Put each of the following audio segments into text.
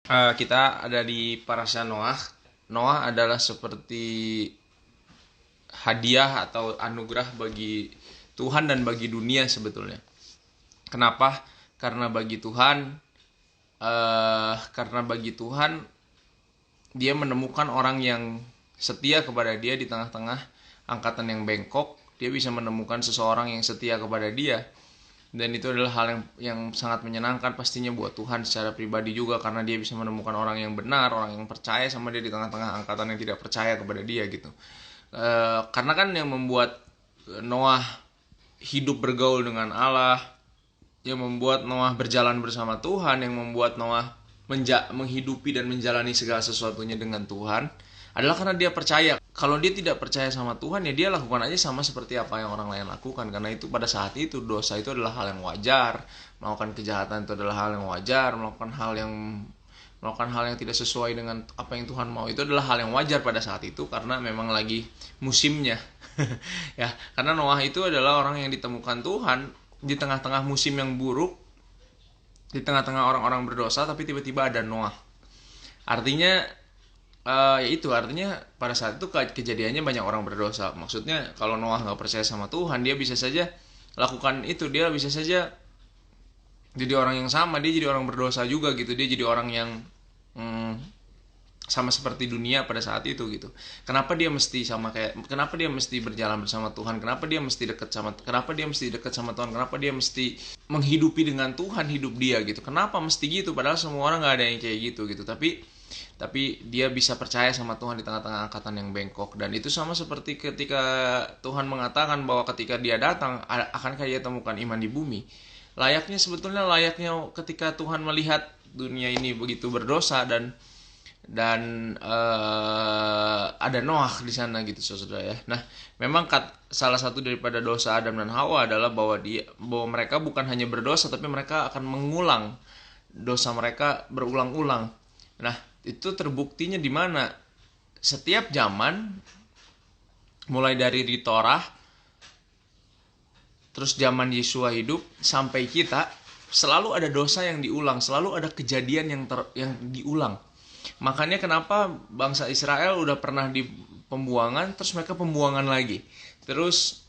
Kita ada di parasha Noah. Noah adalah seperti hadiah atau anugerah bagi Tuhan dan bagi dunia sebetulnya. Kenapa? Karena bagi Tuhan, dia menemukan orang yang setia kepada dia di tengah-tengah angkatan yang bengkok. Dia bisa menemukan seseorang yang setia kepada dia, dan itu adalah hal yang sangat menyenangkan pastinya buat Tuhan secara pribadi juga, karena dia bisa menemukan orang yang benar, orang yang percaya sama dia di tengah-tengah angkatan yang tidak percaya kepada dia gitu. Karena kan yang membuat Noah hidup bergaul dengan Allah, yang membuat Noah berjalan bersama Tuhan, yang membuat Noah menghidupi dan menjalani segala sesuatunya dengan Tuhan adalah karena dia percaya. Kalau dia tidak percaya sama Tuhan, ya dia lakukan aja sama seperti apa yang orang lain lakukan. Karena itu pada saat itu dosa itu adalah hal yang wajar, melakukan kejahatan itu adalah hal yang wajar, melakukan hal yang tidak sesuai dengan apa yang Tuhan mau itu adalah hal yang wajar pada saat itu, karena memang lagi musimnya. Ya, karena Noah itu adalah orang yang ditemukan Tuhan di tengah-tengah musim yang buruk, di tengah-tengah orang-orang berdosa, tapi tiba-tiba ada Noah. Artinya ya itu artinya pada saat itu kejadiannya banyak orang berdosa. Maksudnya kalau Noah nggak percaya sama Tuhan, dia bisa saja lakukan itu, dia bisa saja jadi orang yang sama, dia jadi orang berdosa juga gitu, dia jadi orang yang hmm, sama seperti dunia pada saat itu gitu. Kenapa dia mesti berjalan bersama Tuhan, kenapa dia mesti dekat sama Tuhan, kenapa dia mesti menghidupi dengan Tuhan hidup dia gitu, kenapa mesti gitu, padahal semua orang nggak ada yang kayak gitu tapi dia bisa percaya sama Tuhan di tengah-tengah angkatan yang bengkok. Dan itu sama seperti ketika Tuhan mengatakan bahwa ketika dia datang akankah dia temukan iman di bumi. Layaknya ketika Tuhan melihat dunia ini begitu berdosa, dan ada Noah di sana gitu saudara ya. Nah, memang salah satu daripada dosa Adam dan Hawa adalah bahwa mereka bukan hanya berdosa, tapi mereka akan mengulang dosa mereka berulang-ulang. Nah, itu terbuktinya di mana setiap zaman, mulai dari di Torah, terus zaman Yesua hidup sampai kita, selalu ada dosa yang diulang, selalu ada kejadian yang diulang. Makanya kenapa bangsa Israel udah pernah di pembuangan, terus mereka pembuangan lagi, terus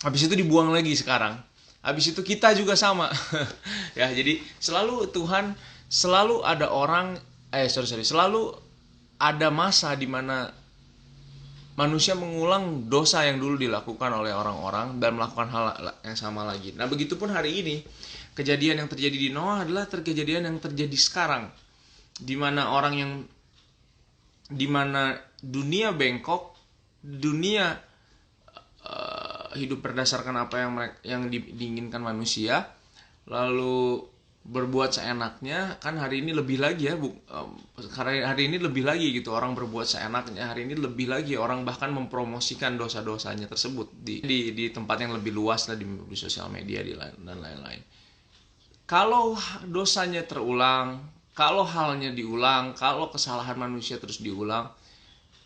habis itu dibuang lagi sekarang, habis itu kita juga sama. Ya, jadi selalu ada orang selalu ada masa di mana manusia mengulang dosa yang dulu dilakukan oleh orang-orang dan melakukan hal yang sama lagi. Nah, begitupun hari ini, kejadian yang terjadi di Noah adalah kejadian yang terjadi sekarang, di mana dunia bengkok, dunia hidup berdasarkan apa yang diinginkan manusia, lalu berbuat seenaknya. Kan hari ini lebih lagi ya, hari ini lebih lagi gitu, orang berbuat seenaknya. Hari ini lebih lagi orang bahkan mempromosikan dosa-dosanya tersebut di tempat yang lebih luas lah, di sosial media dan lain-lain. Kalau dosanya terulang, kalau halnya diulang, kalau kesalahan manusia terus diulang,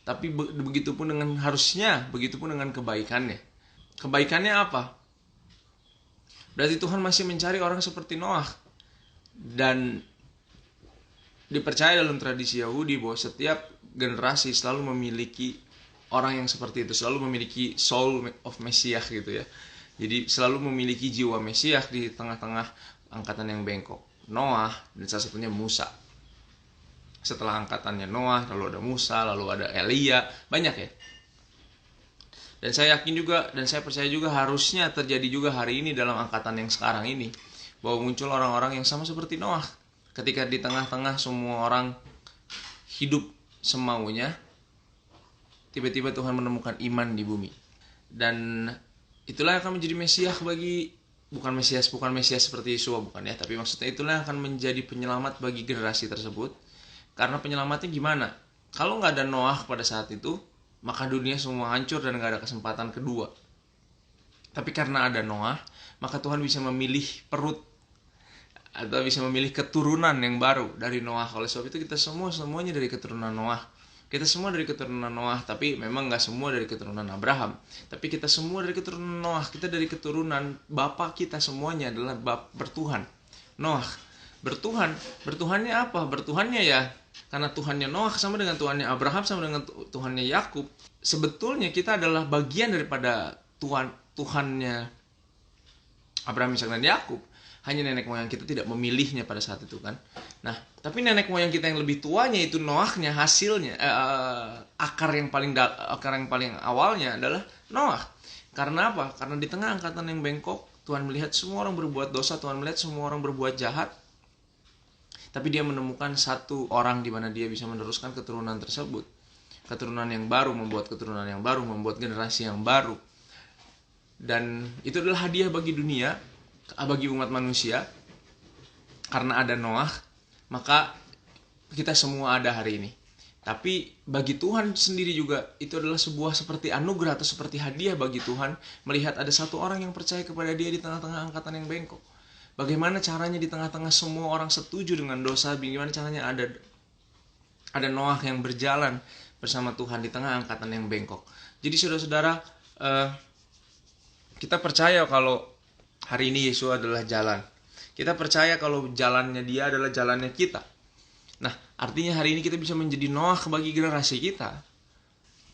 tapi begitupun dengan kebaikannya. Kebaikannya apa? Berarti Tuhan masih mencari orang seperti Noah. Dan dipercaya dalam tradisi Yahudi bahwa setiap generasi selalu memiliki orang yang seperti itu, selalu memiliki soul of Mesiah gitu ya. Jadi selalu memiliki jiwa Mesiah di tengah-tengah angkatan yang bengkok. Noah dan salah satunya Musa. Setelah angkatannya Noah, lalu ada Musa, lalu ada Elia, banyak ya. Dan saya yakin juga, dan saya percaya juga harusnya terjadi juga hari ini dalam angkatan yang sekarang ini, bahwa muncul orang-orang yang sama seperti Noah. Ketika di tengah-tengah semua orang hidup semaunya, tiba-tiba Tuhan menemukan iman di bumi. Dan itulah yang akan menjadi Mesias bukan Mesias seperti Yesua, bukan ya, tapi maksudnya itulah yang akan menjadi penyelamat bagi generasi tersebut. Karena penyelamatnya gimana? Kalau nggak ada Noah pada saat itu, maka dunia semua hancur dan nggak ada kesempatan kedua. Tapi karena ada Noah, maka Tuhan bisa memilih perut atau bisa memilih keturunan yang baru dari Noah. Oleh sebab itu kita semuanya dari keturunan Noah. Kita semua dari keturunan Noah, tapi memang nggak semua dari keturunan Abraham. Tapi kita semua dari keturunan Noah. Kita dari keturunan bapak kita semuanya adalah bertuhan, Noah. bertuhan. Bertuhannya apa? Bertuhannya ya karena Tuhannya Noah sama dengan Tuhannya Abraham sama dengan Tuhannya Yakub. Sebetulnya kita adalah bagian daripada Tuhannya Abraham, Ishak dan Yakub. Hanya nenek moyang kita tidak memilihnya pada saat itu kan. Nah, tapi nenek moyang kita yang lebih tuanya itu Noahnya, hasilnya akar yang paling awalnya adalah Noah. Karena apa? Karena di tengah angkatan yang bengkok, Tuhan melihat semua orang berbuat dosa, Tuhan melihat semua orang berbuat jahat. Tapi dia menemukan satu orang di mana dia bisa meneruskan keturunan tersebut. Keturunan yang baru membuat keturunan yang baru, membuat generasi yang baru. Dan itu adalah hadiah bagi dunia, bagi umat manusia. Karena ada Noah, maka kita semua ada hari ini. Tapi bagi Tuhan sendiri juga itu adalah sebuah seperti anugerah atau seperti hadiah bagi Tuhan melihat ada satu orang yang percaya kepada dia di tengah-tengah angkatan yang bengkok. Bagaimana caranya di tengah-tengah semua orang setuju dengan dosa, bagaimana caranya ada Noah yang berjalan bersama Tuhan di tengah angkatan yang bengkok. Jadi saudara-saudara, kita percaya kalau hari ini Yesus adalah jalan. Kita percaya kalau jalannya dia adalah jalannya kita. Nah, artinya hari ini kita bisa menjadi Noah bagi generasi kita.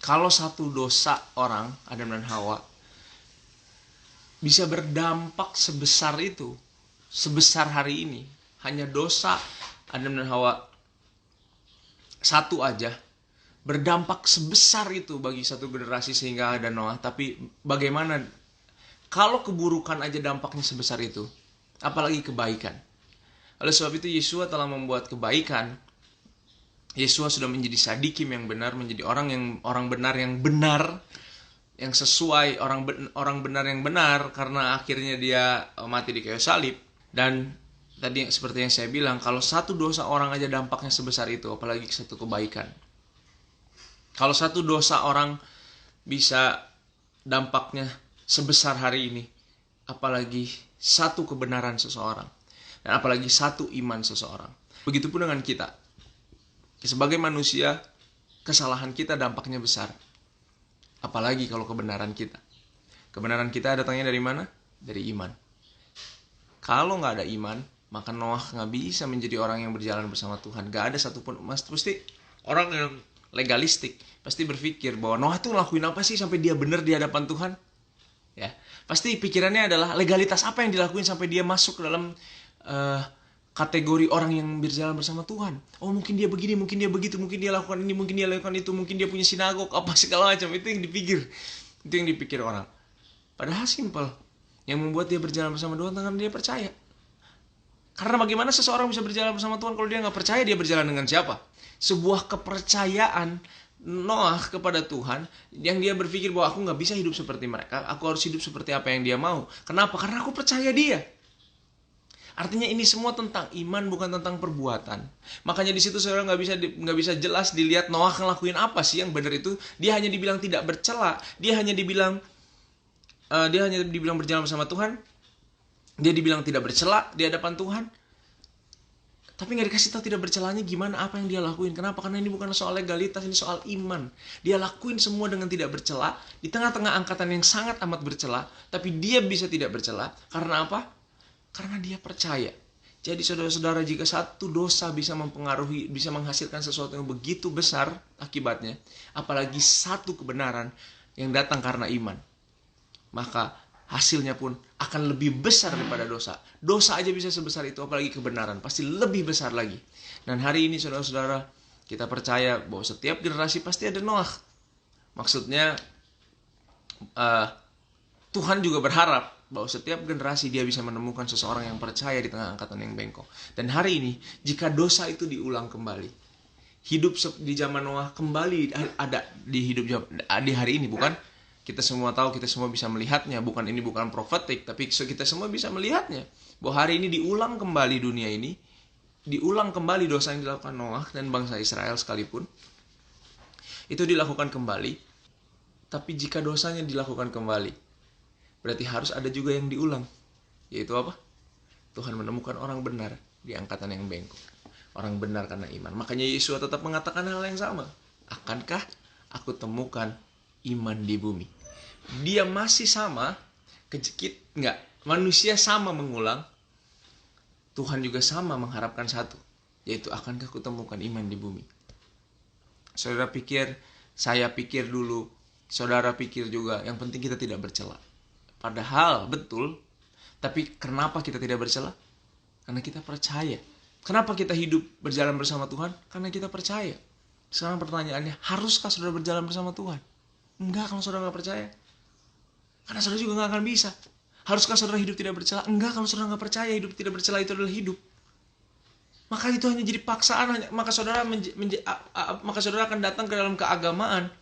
Kalau satu dosa orang, Adam dan Hawa, bisa berdampak sebesar itu, sebesar hari ini. Hanya dosa Adam dan Hawa satu aja, berdampak sebesar itu bagi satu generasi sehingga ada Noah. Tapi bagaimana kalau keburukan aja dampaknya sebesar itu, apalagi kebaikan. Oleh sebab itu Yesua telah membuat kebaikan. Yesua sudah menjadi sadikim yang benar, menjadi orang benar yang benar, yang sesuai, orang benar yang benar, karena akhirnya dia mati di kayu salib. Dan tadi seperti yang saya bilang, kalau satu dosa orang aja dampaknya sebesar itu, apalagi satu kebaikan. Kalau satu dosa orang bisa dampaknya sebesar hari ini, apalagi satu kebenaran seseorang. Dan apalagi satu iman seseorang. Begitupun dengan kita. Sebagai manusia, kesalahan kita dampaknya besar. Apalagi kalau kebenaran kita. Kebenaran kita datangnya dari mana? Dari iman. Kalau nggak ada iman, maka Noah nggak bisa menjadi orang yang berjalan bersama Tuhan. Nggak ada satupun. Pasti orang yang legalistik pasti berpikir bahwa Noah tuh ngelakuin apa sih sampai dia benar di hadapan Tuhan? Ya, pasti pikirannya adalah legalitas apa yang dilakuin sampai dia masuk ke dalam kategori orang yang berjalan bersama Tuhan. Oh, mungkin dia begini, mungkin dia begitu, mungkin dia lakukan ini, mungkin dia lakukan itu, mungkin dia punya sinagog, apa segala macam. Itu yang dipikir orang. Padahal simpel. Yang membuat dia berjalan bersama Tuhan karena dia percaya. Karena bagaimana seseorang bisa berjalan bersama Tuhan kalau dia nggak percaya? Dia berjalan dengan siapa? Sebuah kepercayaan Noah kepada Tuhan yang dia berpikir bahwa aku nggak bisa hidup seperti mereka, aku harus hidup seperti apa yang dia mau. Kenapa? Karena aku percaya dia. Artinya ini semua tentang iman, bukan tentang perbuatan. Makanya di situ saudara nggak bisa jelas dilihat Noah ngelakuin apa sih yang benar itu. Dia hanya dibilang tidak bercela, dia hanya dibilang berjalan bersama Tuhan, dia dibilang tidak bercela di hadapan Tuhan. Tapi nggak dikasih tahu tidak bercelanya gimana, apa yang dia lakuin. Kenapa? Karena ini bukan soal legalitas, ini soal iman. Dia lakuin semua dengan tidak bercela di tengah-tengah angkatan yang sangat amat bercela, tapi dia bisa tidak bercela. Karena apa? Karena dia percaya. Jadi saudara-saudara, jika satu dosa bisa mempengaruhi, bisa menghasilkan sesuatu yang begitu besar akibatnya, apalagi satu kebenaran yang datang karena iman, maka hasilnya pun akan lebih besar daripada dosa. Dosa aja bisa sebesar itu, apalagi kebenaran pasti lebih besar lagi. Dan hari ini saudara-saudara, kita percaya bahwa setiap generasi pasti ada Noah. Maksudnya Tuhan juga berharap bahwa setiap generasi dia bisa menemukan seseorang yang percaya di tengah angkatan yang bengkok. Dan hari ini, jika dosa itu diulang kembali, hidup di zaman Noah kembali ada di hari ini, bukan? Kita semua tahu, kita semua bisa melihatnya. Ini bukan profetik, tapi kita semua bisa melihatnya. Bahwa hari ini diulang kembali dunia ini, diulang kembali dosa yang dilakukan Noah dan bangsa Israel sekalipun. Itu dilakukan kembali. Tapi jika dosanya dilakukan kembali, berarti harus ada juga yang diulang. Yaitu apa? Tuhan menemukan orang benar di angkatan yang bengkok. Orang benar karena iman. Makanya Yesus tetap mengatakan hal yang sama. Akankah aku temukan iman di bumi? Dia masih sama, kejekit enggak. Manusia sama mengulang. Tuhan juga sama mengharapkan satu, yaitu akankah kutemukan iman di bumi. Saudara pikir, saya pikir dulu, saudara pikir juga, yang penting kita tidak bercela. Padahal betul, tapi kenapa kita tidak bercela? Karena kita percaya. Kenapa kita hidup berjalan bersama Tuhan? Karena kita percaya. Sekarang pertanyaannya, haruskah saudara berjalan bersama Tuhan? Enggak kalau saudara nggak percaya. Karena saudara juga nggak akan bisa. Haruskah saudara hidup tidak bercela? Enggak kalau saudara nggak percaya hidup tidak bercela itu adalah hidup. Maka itu hanya jadi paksaan. Maka saudara akan datang ke dalam keagamaan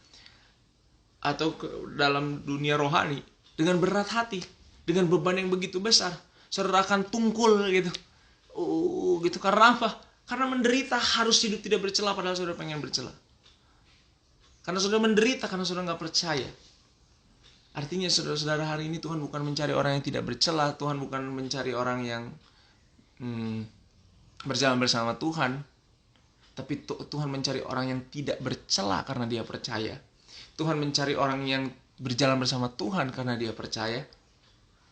atau ke dalam dunia rohani dengan berat hati, dengan beban yang begitu besar. Saudara akan tungkul gitu. Gitu karena apa? Karena menderita harus hidup tidak bercela padahal saudara pengen bercela. Karena saudara menderita karena saudara nggak percaya. Artinya saudara-saudara, hari ini Tuhan bukan mencari orang yang tidak bercela, Tuhan bukan mencari orang yang berjalan bersama Tuhan, tapi Tuhan mencari orang yang tidak bercela karena dia percaya. Tuhan mencari orang yang berjalan bersama Tuhan karena dia percaya.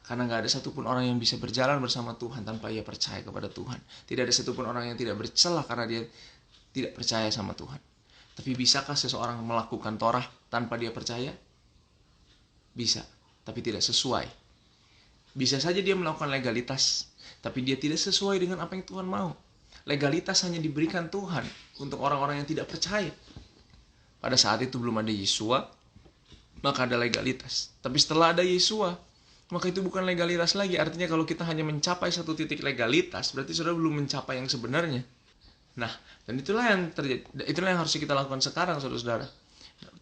Karena gak ada satupun orang yang bisa berjalan bersama Tuhan tanpa ia percaya kepada Tuhan. Tidak ada satupun orang yang tidak bercela karena dia tidak percaya sama Tuhan. Tapi bisakah seseorang melakukan Torah tanpa dia percaya? Bisa, tapi tidak sesuai. Bisa saja dia melakukan legalitas, tapi dia tidak sesuai dengan apa yang Tuhan mau. Legalitas hanya diberikan Tuhan untuk orang-orang yang tidak percaya. Pada saat itu belum ada Yesua, maka ada legalitas. Tapi setelah ada Yesua, maka itu bukan legalitas lagi. Artinya kalau kita hanya mencapai satu titik legalitas, berarti saudara belum mencapai yang sebenarnya. Nah, dan itulah yang terjadi. Itulah yang harus kita lakukan sekarang, saudara-saudara.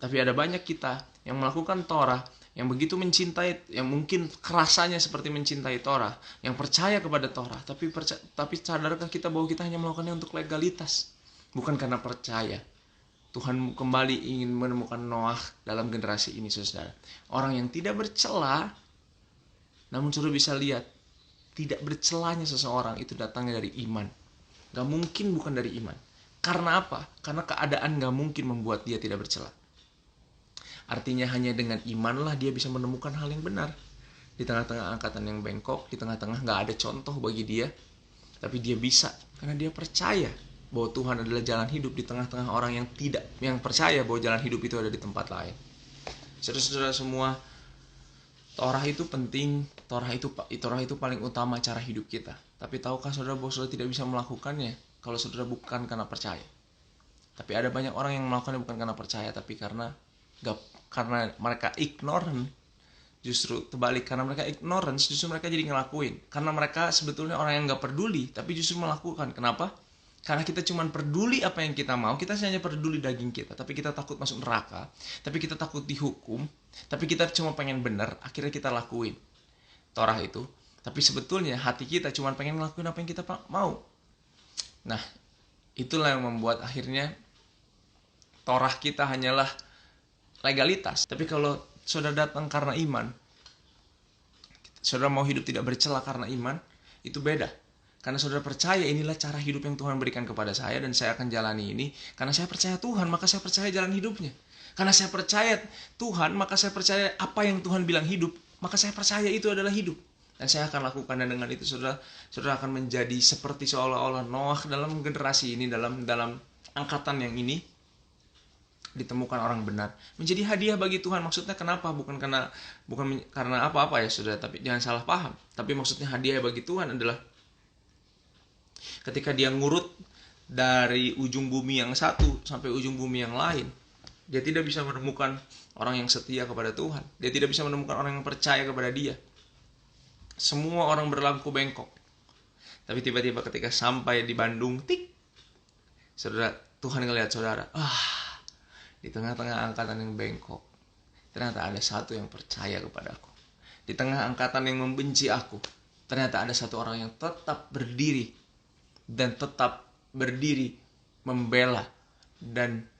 Tapi ada banyak kita yang melakukan Torah, yang begitu mencintai, yang mungkin rasanya seperti mencintai Torah, yang percaya kepada Torah, tapi sadarkah kita bahwa kita hanya melakukannya untuk legalitas, bukan karena percaya. Tuhan kembali ingin menemukan Noah dalam generasi ini, saudara. Orang yang tidak bercela, namun saudara bisa lihat, tidak bercelanya seseorang itu datangnya dari iman. Gak mungkin bukan dari iman. Karena apa? Karena keadaan gak mungkin membuat dia tidak bercela. Artinya hanya dengan imanlah dia bisa menemukan hal yang benar. Di tengah-tengah angkatan yang bengkok, di tengah-tengah gak ada contoh bagi dia, tapi dia bisa karena dia percaya bahwa Tuhan adalah jalan hidup di tengah-tengah orang yang percaya bahwa jalan hidup itu ada di tempat lain. Saudara-saudara semua, Torah itu penting, Torah itu paling utama cara hidup kita. Tapi tahukah saudara bahwa saudara tidak bisa melakukannya kalau saudara bukan karena percaya? Tapi ada banyak orang yang melakukannya bukan karena percaya, tapi karena mereka ignorant. Justru terbalik, karena mereka ignorance, justru mereka jadi ngelakuin. Karena mereka sebetulnya orang yang gak peduli, tapi justru melakukan. Kenapa? Karena kita cuma peduli apa yang kita mau, kita hanya peduli daging kita, tapi kita takut masuk neraka, tapi kita takut dihukum, tapi kita cuma pengen benar, akhirnya kita lakuin Torah itu. Tapi sebetulnya hati kita cuma pengen ngelakuin apa yang kita mau. Nah, itulah yang membuat akhirnya Torah kita hanyalah legalitas. Tapi kalau saudara datang karena iman, saudara mau hidup tidak bercela karena iman, itu beda. Karena saudara percaya inilah cara hidup yang Tuhan berikan kepada saya dan saya akan jalani ini. Karena saya percaya Tuhan, maka saya percaya jalan hidupnya. Karena saya percaya Tuhan, maka saya percaya apa yang Tuhan bilang hidup, maka saya percaya itu adalah hidup. Dan saya akan lakukan, dan dengan itu saudara akan menjadi seperti seolah-olah Noah dalam generasi ini, dalam angkatan yang ini ditemukan orang benar, menjadi hadiah bagi Tuhan. Maksudnya kenapa? Bukan karena apa-apa ya saudara, tapi jangan salah paham. Tapi maksudnya hadiah bagi Tuhan adalah ketika dia ngurut dari ujung bumi yang satu sampai ujung bumi yang lain, dia tidak bisa menemukan orang yang setia kepada Tuhan. Dia tidak bisa menemukan orang yang percaya kepada dia. Semua orang berlaku bengkok. Tapi tiba-tiba ketika sampai di Bandung, saudara, Tuhan ngelihat saudara, di tengah-tengah angkatan yang bengkok, ternyata ada satu yang percaya kepada aku. Di tengah angkatan yang membenci aku, ternyata ada satu orang yang tetap berdiri membela dan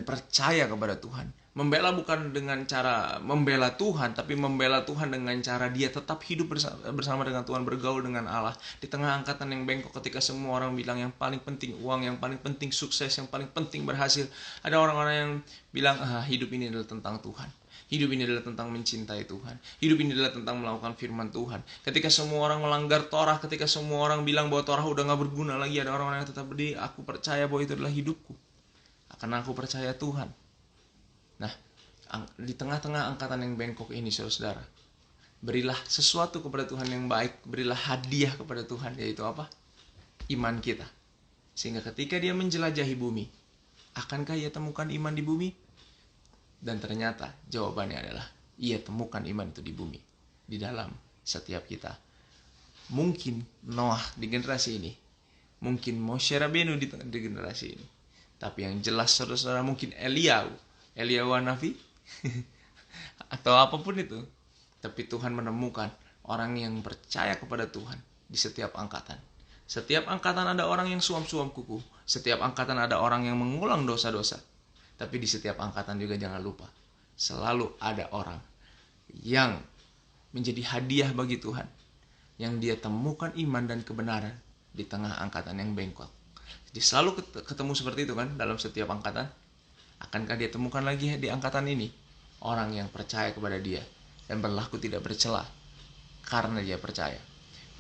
percaya kepada Tuhan. Membela bukan dengan cara membela Tuhan, tapi membela Tuhan dengan cara dia tetap hidup bersama dengan Tuhan, bergaul dengan Allah. Di tengah angkatan yang bengkok, ketika semua orang bilang yang paling penting uang, yang paling penting sukses, yang paling penting berhasil, ada orang-orang yang bilang, hidup ini adalah tentang Tuhan. Hidup ini adalah tentang mencintai Tuhan. Hidup ini adalah tentang melakukan firman Tuhan. Ketika semua orang melanggar Torah, ketika semua orang bilang bahwa Torah udah gak berguna lagi, ada orang-orang yang tetap berdiri, aku percaya bahwa itu adalah hidupku. Karena aku percaya Tuhan. Nah, di tengah-tengah angkatan yang bengkok ini, saudara, berilah sesuatu kepada Tuhan yang baik. Berilah hadiah kepada Tuhan, yaitu apa? Iman kita. Sehingga ketika dia menjelajahi bumi, akankah ia temukan iman di bumi? Dan ternyata jawabannya adalah ia temukan iman itu di bumi, di dalam setiap kita. Mungkin Noah di generasi ini, mungkin Moshe Rabbeinu di generasi ini, tapi yang jelas saudara-saudara mungkin Eliyahu Nabi atau apapun itu. Tapi Tuhan menemukan orang yang percaya kepada Tuhan di setiap angkatan. Setiap angkatan ada orang yang suam-suam kuku. Setiap angkatan ada orang yang mengulang dosa-dosa. Tapi di setiap angkatan juga jangan lupa, selalu ada orang yang menjadi hadiah bagi Tuhan, yang dia temukan iman dan kebenaran di tengah angkatan yang bengkok. Jadi selalu ketemu seperti itu kan dalam setiap angkatan. Akankah dia temukan lagi di angkatan ini orang yang percaya kepada dia dan berlaku tidak bercela karena dia percaya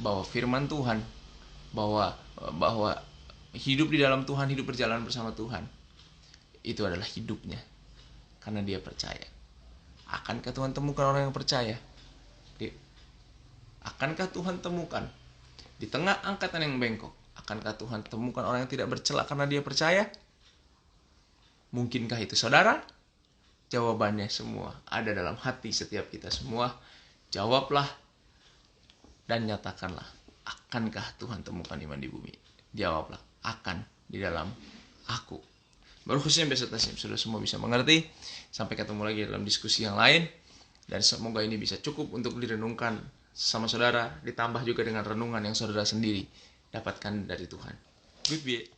bahwa firman Tuhan, bahwa hidup di dalam Tuhan, hidup berjalan bersama Tuhan, itu adalah hidupnya karena dia percaya. Akankah Tuhan temukan orang yang percaya? Akankah Tuhan temukan di tengah angkatan yang bengkok? Akankah Tuhan temukan orang yang tidak bercela karena dia percaya? Mungkinkah itu saudara? Jawabannya semua ada dalam hati setiap kita semua. Jawablah dan nyatakanlah. Akankah Tuhan temukan iman di bumi? Jawablah, akan di dalam aku. Baru khususnya beserta sudah semua bisa mengerti. Sampai ketemu lagi dalam diskusi yang lain. Dan semoga ini bisa cukup untuk direnungkan sama saudara. Ditambah juga dengan renungan yang saudara sendiri dapatkan dari Tuhan. Goodbye.